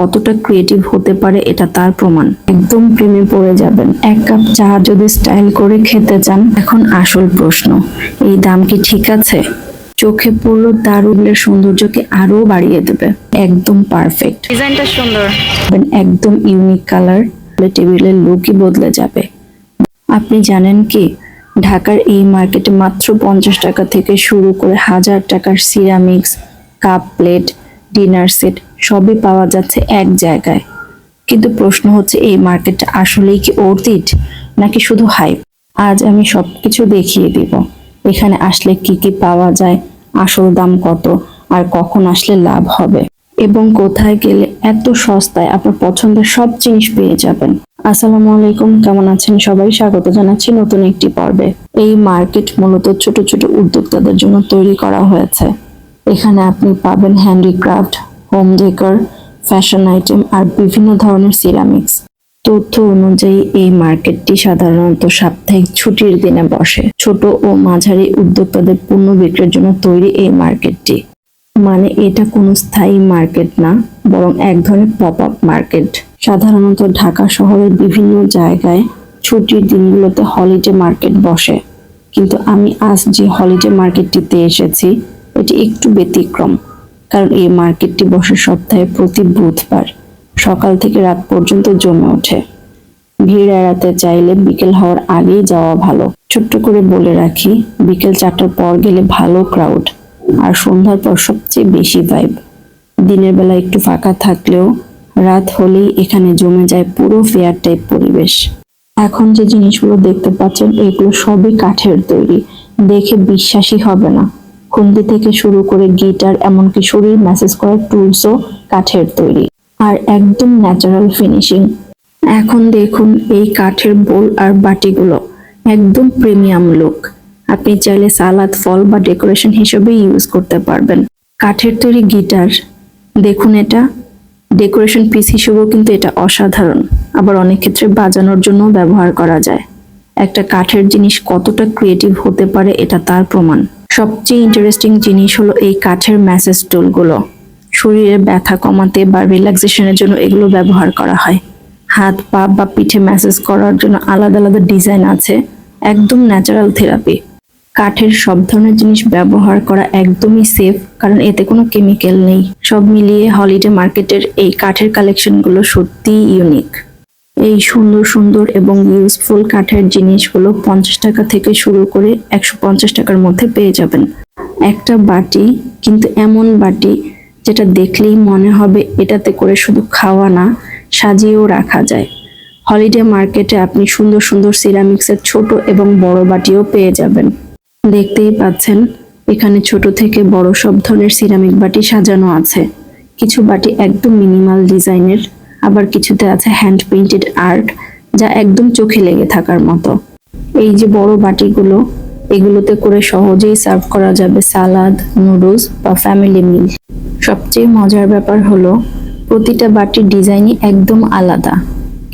কতটা ক্রিয়েটিভ হতে পারে এটা তার প্রমাণ। একদম প্রেমে পড়ে যাবেন। এক কাপ চা যদি স্টাইল করে খেতে চান, এখন আসল প্রশ্ন, এই দাম কি ঠিক আছে? চোখে পড়লো দারুণের সৌন্দর্যকে আরো বাড়িয়ে দেবে। একদম পারফেক্ট, ডিজাইনটা সুন্দর, একদম ইউনিক কালার, টেবিলের লুকই বদলে যাবে। আপনি জানেন কি, ঢাকার এই মার্কেটে মাত্র 50 টাকা থেকে শুরু করে হাজার টাকার ceramics, cup, plate, dinner set সবই পাওয়া যাচ্ছে এক জায়গায়। কিন্তু প্রশ্ন হচ্ছে, এই মার্কেটটা আসলেই কি ওর্থ ইট, নাকি শুধু হাইপ? আজ আমি সবকিছু দেখিয়ে দিব। এখানে আসলে কি কি পাওয়া যায়, আসল দাম কত, আর কখন আসলে লাভ হবে, এবং কোথায় গেলে এত সস্তায় আপনার পছন্দের সব জিনিস পেয়ে যাবেন। আসসালামু আলাইকুম, কেমন আছেন সবাই? স্বাগত জানাচ্ছি নতুন একটি পর্বে। এই মার্কেট মূলত ছোট ছোট উদ্যোক্তাদের জন্য তৈরি করা হয়েছে। এখানে আপনি পাবেন handicraft, home decor, fashion item আর বিভিন্ন ধরনের সিরামিক্স। তথ্য অনুযায়ী এই মার্কেটটি সাধারণত সাপ্তাহিক ছুটির দিনে বসে। ছোট ও মাঝারি উদ্যোক্তাদের পণ্য বিক্রির জন্য তৈরি এই মার্কেটটি। মানে এটা কোনো স্থায়ী মার্কেট না, বরং এক ধরনের পপ আপ মার্কেট। সাধারণত ঢাকা শহরের বিভিন্ন জায়গায় ছুটির দিনগুলোতে হলিডে মার্কেট বসে, কিন্তু আমি আজ যে হলিডে মার্কেটটিতে এসেছি এটি একটু ব্যতিক্রম, কারণ এই মার্কেটটি বসে সপ্তাহে প্রতি বুধবার সকাল থেকে রাত পর্যন্ত জমে ওঠে। ভিড় এড়াতে চাইলে বিকেল হওয়ার আগেই যাওয়া ভালো। ছোট্ট করে বলে রাখি, বিকেল 4টার পর গেলে ভালো ক্রাউড, আর সন্ধ্যার পর সবচেয়ে বেশি ভাইব। দিনের বেলা একটু ফাঁকা থাকলেও রাত হলেই এখানে জমে যায় পুরো ফেয়ার টাইপ পরিবেশ। এখন যে জিনিসগুলো দেখতে পাচ্ছেন এগুলো সবই কাঠের তৈরি, দেখে বিশ্বাসই হবে না। খুন্তি থেকে শুরু করে গিটার, এমনকি শরীর ম্যাসেজ করার টুলসও কাঠের তৈরি, আর একদম ন্যাচারাল ফিনিশিং। এখন দেখুন এই কাঠের বোল আর বাটিগুলো, একদম প্রিমিয়াম লুক। আপনি চাইলে সালাদ, ফল বা ডেকোরেশন হিসেবে ইউজ করতে পারবেন। কাঠের তৈরি গিটার, দেখুন এটা ডেকোরেশন পিস হিসেবেও কিন্তু এটা অসাধারণ। আবার অনেক ক্ষেত্রে বাজানোর জন্য ব্যবহার করা যায়। একটা কাঠের জিনিস কতটা ক্রিয়েটিভ হতে পারে এটা তার প্রমাণ। সবচেয়ে ইন্টারেস্টিং জিনিস হলো এই কাঠের ম্যাসেজ টুলগুলো। শরীরের ব্যথা কমাতে বা রিল্যাক্সেশনের জন্য এগুলো ব্যবহার করা হয়। হাত, পা বা পিঠে ম্যাসেজ করার জন্য আলাদা আলাদা ডিজাইন আছে, একদম ন্যাচারাল থেরাপি। কাঠের সব ধরনের জিনিস ব্যবহার করা একদমই সেফ, কারণ এতে কোনো কেমিক্যাল নেই। সব মিলিয়ে হলিডে মার্কেটের এই কাঠের কালেকশনগুলো সত্যিই ইউনিক। এই সুন্দর সুন্দর এবং ইউজফুল কাঠের জিনিসগুলো 50 টাকা থেকে শুরু করে 150 টাকার মধ্যে পেয়ে যাবেন। একটা বাটি, কিন্তু এমন বাটি যেটা দেখলেই মনে হবে এটাতে করে শুধু খাওয়া না, সাজিয়েও রাখা যায়। হলিডে মার্কেটে আপনি সুন্দর সুন্দর সিরামিক্সের ছোট এবং বড় বাটিও পেয়ে যাবেন। দেখতেই পাচ্ছেন এখানে ছোট থেকে বড় সব ধরনের সিরামিক বাটি সাজানো আছে। কিছু বাটি একদম মিনিমাল ডিজাইনের, আবার কিছুতে আছে হ্যান্ড পেইন্টেড আর্ট, যা একদম চোখে লেগে থাকার মতো। এই যে বড় বাটিগুলো, এগুলোতে করে সহজেই সার্ভ করা যাবে সালাদ, নুডলস বা ফ্যামিলি মিল। সবচেয়ে মজার ব্যাপার হলো প্রতিটা বাটির ডিজাইনই একদম আলাদা।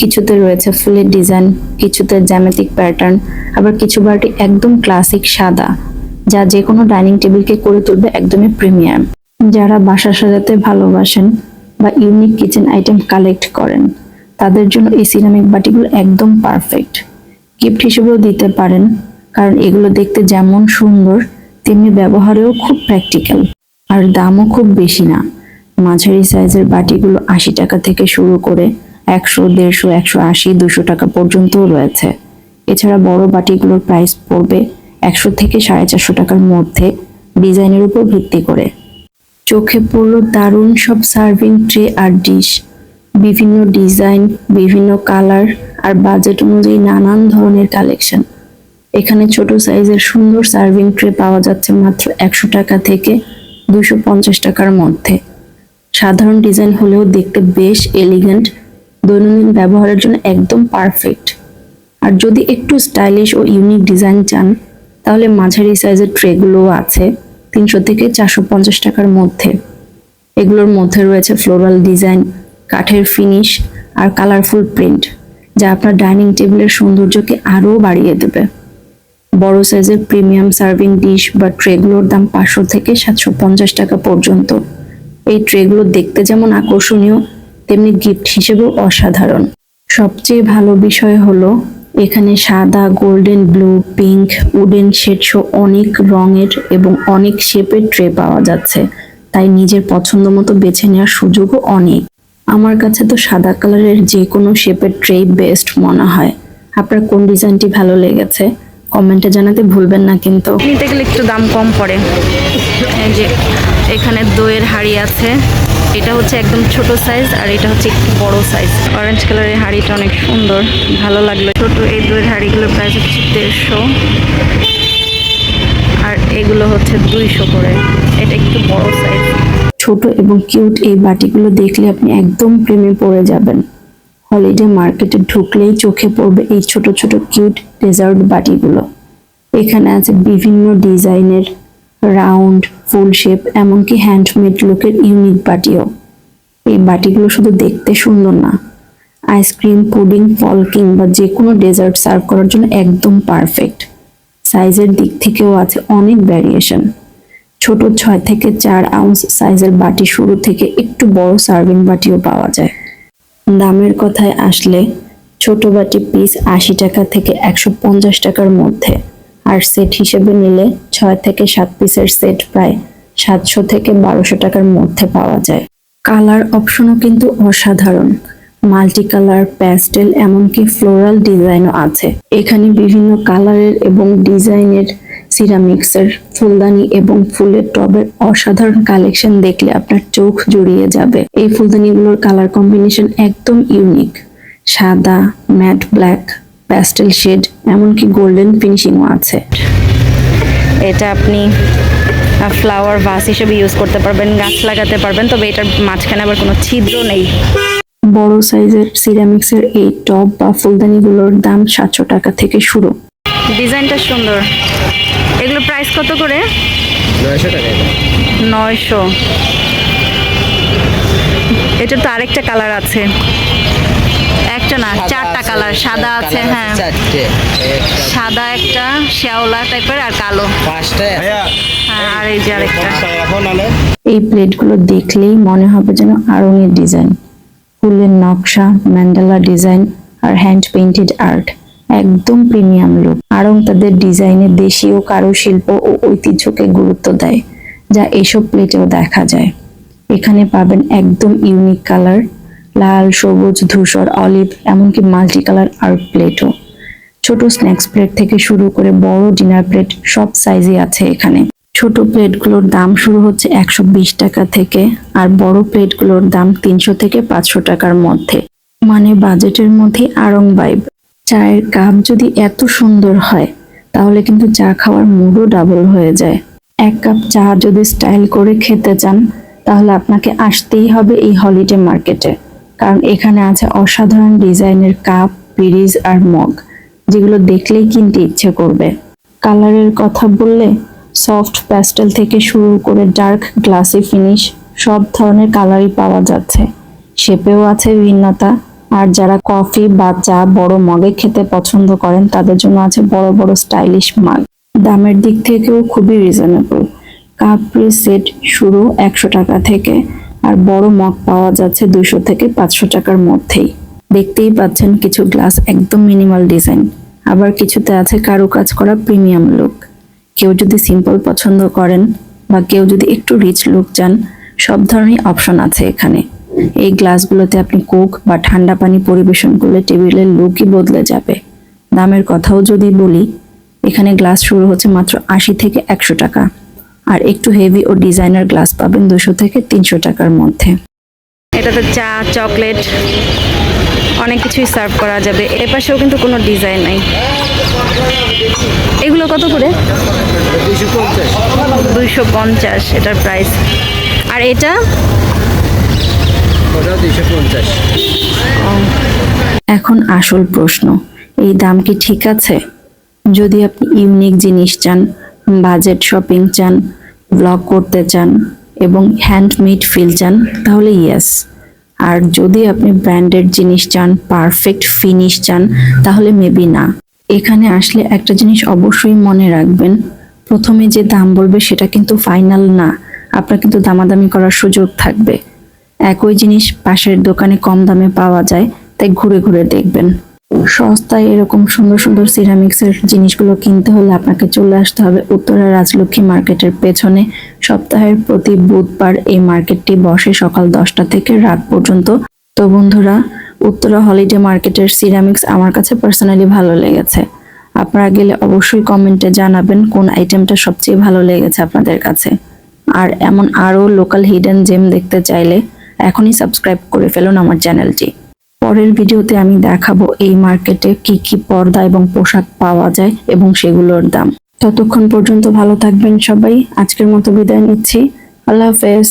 কিছুতে রয়েছে ফুলের ডিজাইন, কিছুতে জ্যামিতিক প্যাটার্ন, আবার কিছু বাটি একদম ক্লাসিক সাদা, যা যে কোনো ডাইনিং টেবিলকে করে তুলবে একদমই প্রিমিয়াম। যারা বাসা সাজাতে ভালোবাসেন বা ইউনিক কিচেন আইটেম কালেক্ট করেন, তাদের জন্য এই সিরামিক বাটিগুলো একদম পারফেক্ট। গিফট হিসেবেও দিতে পারেন, কারণ এগুলো দেখতে যেমন সুন্দর তেমনি ব্যবহারেও খুব প্র্যাকটিক্যাল, আর দামও খুব বেশি না। মাঝারি সাইজের বাটিগুলো 80 টাকা থেকে শুরু করে 100, 150, 180, 200 টাকা পর্যন্তও রয়েছে। এছাড়া বড় বাটিগুলোর প্রাইস পড়বে 100 থেকে 450 টাকার মধ্যে, ডিজাইনের উপর ভিত্তি করে। চোখে পড়লো দারুণ সব সার্ভিং ট্রে আর ডিশ, বিভিন্ন ডিজাইন, বিভিন্ন কালার আর বাজেট অনুযায়ী নানান ধরনের কালেকশন। এখানে ছোট সাইজের সুন্দর সার্ভিং ট্রে পাওয়া যাচ্ছে মাত্র 100 টাকা থেকে 250 টাকার মধ্যে। সাধারণ ডিজাইন হলেও দেখতে বেশ এলিগেন্ট, দৈনন্দিন ব্যবহারের জন্য একদম পারফেক্ট। আর যদি একটু স্টাইলিশ ও ইউনিক ডিজাইন চান, তাহলে মাঝারি সাইজের ট্রেগুলোও আছে 300 থেকে 450 টাকার মধ্যে। এগুলোর মধ্যে রয়েছে ফ্লোরাল ডিজাইন, কাঠের ফিনিশ আর কালারফুল প্রিন্ট, যা আপনার ডাইনিং টেবিলের সৌন্দর্যকে আরও বাড়িয়ে দেবে। বড় সাইজের প্রিমিয়াম সার্ভিং ডিশ বা ট্রেগুলোর দাম 500 থেকে 750 টাকা পর্যন্ত। এই ট্রেগুলো দেখতে যেমন আকর্ষণীয়, তেমনি গিফট হিসেবেও অসাধারণ। সবচেয়ে ভালো বিষয় হলো এখানে সাদা, golden, blue, pink, wooden shade সহ অনেক রঙের এবং অনেক শেপের ট্রে পাওয়া যাচ্ছে, তাই নিজের পছন্দ মতো বেছে নেওয়ার সুযোগও অনেক। আমার কাছে তো সাদা কালারের যে কোনো শেপের ট্রে বেস্ট মনে হয়। আপনার কোন ডিজাইনটি ভালো লেগেছে কমেন্টে জানাতে ভুলবেন না কিন্তু। নিতে গেলে একটু দাম কম পড়ে। এই যে এখানে দইয়ের হাঁড়ি আছে, এটা হচ্ছে একদম ছোট সাইজ আর এটা হচ্ছে একটু বড় সাইজ। অরেঞ্জ কালারের হাঁড়িটা অনেক সুন্দর, ভালো লাগলো। ছোট এই দইয়ের হাঁড়িগুলোর প্রাইস হচ্ছে 150 আর এগুলো হচ্ছে 200 করে। এটা একটু বড় সাইজ। ছোট এবং কিউট এই বাটিগুলো দেখলে আপনি একদম প্রেমে পড়ে যাবেন। হলিডে মার্কেটে ঢুকলেই চোখে পড়বে এই ছোট ছোট কিউট ডেজার্ট বাটিগুলো। এখানে আছে বিভিন্ন ডিজাইনের রাউন্ড, ফুল শেপ, এমনকি হ্যান্ডমেড লুকের ইউনিক বাটিও। এই বাটিগুলো শুধু দেখতে সুন্দর না, আইসক্রিম, পুডিং, ফল কিংবা যে কোনো ডেজার্ট সার্ভ করার জন্য একদম পারফেক্ট। সাইজের দিক থেকেও আছে অনেক ভ্যারিয়েশন। ছোট 6 থেকে 4 আউন্স সাইজের বাটি শুরু থেকে একটু বড় সার্ভিং বাটিও পাওয়া যায়। দামের কথায় আসলে ছোট বাটি পিস 80 টাকা থেকে 150 টাকার মধ্যে, আর সেট হিসেবে নিলে 6 থেকে 7 পিসের সেট প্রায় 700 থেকে 1200 টাকার মধ্যে পাওয়া যায়। কালার অপশনও কিন্তু অসাধারণ, মাল্টি কালার, প্যাস্টেল, এমনকি ফ্লোরাল ডিজাইনও আছে। এখানে বিভিন্ন কালারের এবং ডিজাইনের সিরামিক্সের ফুলদানি এবং ফুলের টবের অসাধারণ কালেকশন দেখলে আপনার চোখ জুড়িয়ে যাবে। এই ফুলদানিগুলোর কালার কম্বিনেশন একদম ইউনিক, সাদা, ম্যাট ব্ল্যাক, প্যাস্টেল শেড, এমনকি গোল্ডেন ফিনিশিংও আছে। এটা আপনি ফ্লাওয়ার ভাস হিসেবে ইউজ করতে পারবেন, গাছ লাগাতে পারবেন, তবে এটার মাঝখানে আবার কোনো ছিদ্র নেই। বড় সাইজের সিরামিক্সের এই টব বা ফুলদানিগুলোর দাম 700 টাকা থেকে শুরু। ডিজাইনটা সুন্দর। এগুলো প্রাইস কত করে? 900 টাকা। 900। এটা তো আরেকটা কালার আছে, একটা না 4টা কালার, সাদা আছে, হ্যাঁ সাদা একটা, শ্যাওলা টাইপের আর কালো। 5টা। হ্যাঁ, আর এই যে আরেকটা। এই প্লেটগুলো দেখলেই মনে হবে যেন আড়ঙের ডিজাইন, ফুলের নকশা, ম্যান্ডালা ডিজাইন আর হ্যান্ড পেইন্টেড আর্ট, একদম প্রিমিয়াম লুক। আড়ং তাদের ডিজাইনে দেশীয় কারুশিল্প ও ঐতিহ্যকে গুরুত্ব দেয়, যা এসব প্লেটেও দেখা যায়। এখানে পাবেন একদম ইউনিক কালার, লাল, সবুজ, ধূসর, অলিভ, এমনকি মাল্টি কালার আর্ট প্লেটও। ছোট স্ন্যাক্স প্লেট থেকে শুরু করে বড় ডিনার প্লেট সব সাইজই আছে এখানে। ছোট প্লেটগুলোর দাম শুরু হচ্ছে 120 টাকা থেকে, আর বড় প্লেটগুলোর দাম 300 থেকে 500 টাকার মধ্যে। মানে বাজেটের মধ্যে আড়ং ভাইব। চায়ের কাপ যদি এত সুন্দর হয় তাহলে কিন্তু চা খাওয়ার মুডও ডাবল হয়ে যায়। 1 কাপ চা যদি স্টাইল করে খেতে চান তাহলে আপনাকে আসতেই হবে এই হলিডে মার্কেটে, কারণ এখানে আছে অসাধারণ ডিজাইনের কাপ, পিরিজ আর মগ, যেগুলো দেখলেই কিনতে ইচ্ছে করবে। কালারের কথা বললে সফট প্যাস্টেল থেকে শুরু করে ডার্ক গ্লাসি ফিনিশ, সব ধরনের কালারই পাওয়া যাচ্ছে। শেপেও আছে ভিন্নতা, আর যারা কফি বা চা বড় মগে খেতে পছন্দ করেন তাদের জন্য আছে বড় বড় স্টাইলিশ মাগ। দামের দিক থেকেও খুবই রিজনেবল। কাপ সেট শুরু 100 টাকা থেকে, আর বড় মগ পাওয়া যাচ্ছে 200 থেকে 500 টাকার মধ্যেই। দেখতেই পাচ্ছেন কিছু গ্লাস একদম মিনিমাল ডিজাইন, আবার কিছুতে আছে কারুকাজ করা প্রিমিয়াম লুক। কেউ যদি সিম্পল পছন্দ করেন বা কেউ যদি একটু রিচ লুক চান, সব ধরনের অপশন আছে এখানে। এই গ্লাসগুলোতে আপনি কোক বা ঠান্ডা পানি পরিবেশন করলে টেবিলের লুকই বদলে যাবে। দামের কথাও যদি বলি, এখানে গ্লাস শুরু হচ্ছে মাত্র 80 থেকে 100 টাকা, আর একটু হেভি ও ডিজাইনার গ্লাস পাবেন 200 থেকে 300 টাকার মধ্যে। এটাতে চা, চকলেট, অনেক কিছুই সার্ভ করা যাবে। এপাশেও কিন্তু কোনো ডিজাইন নাই। এগুলো কত করে? 250 এটার প্রাইস। আর এটা 250। এখন আসল প্রশ্ন, এই দাম কি ঠিক আছে? যদি আপনি ইউনিক জিনিস চান, বাজেট শপিং চান, ব্লগ করতে চান এবং হ্যান্ডমেড ফিল চান, তাহলে ইয়েস। আর যদি আপনি ব্র্যান্ডেড জিনিস চান, পারফেক্ট ফিনিশ চান, তাহলে মেবি না। এখানে আসলে একটা জিনিস অবশ্যই মনে রাখবেন, প্রথমে যে দাম বলবে সেটা কিন্তু ফাইনাল না, আপনার কিন্তু দামাদামি করার সুযোগ থাকবে। একই জিনিস পাশের দোকানে কম দামে পাওয়া যায়, তাই ঘুরে ঘুরে দেখবেন। সস্তায় এরকম সুন্দর সুন্দর সিরামিক্সের জিনিসগুলো কিনতে হলে আপনাকে চলে আসতে হবে উত্তরা রাজলক্ষ্মী মার্কেটের পেছনে। সপ্তাহের প্রতি বুধবার এই মার্কেটটি বসে সকাল 10টা থেকে রাত পর্যন্ত। তো বন্ধুরা, উত্তরা হলিডে মার্কেটের সিরামিক্স আমার কাছে পার্সোনালি ভালো লেগেছে। আপনারা গেলে অবশ্যই কমেন্টে জানাবেন কোন আইটেমটা সবচেয়ে ভালো লেগেছে আপনাদের কাছে। আর এমন আরো লোকাল হিডেন জেম দেখতে চাইলে এখনই সাবস্ক্রাইব করে ফেলুন আমার চ্যানেলটি। পরের ভিডিওতে আমি দেখাবো এই মার্কেটে কি কি পর্দা এবং পোশাক পাওয়া যায় এবং সেগুলোর দাম। ততক্ষণ পর্যন্ত ভালো থাকবেন সবাই। আজকের মতো বিদায় নিচ্ছি। আল্লাহ হাফেজ।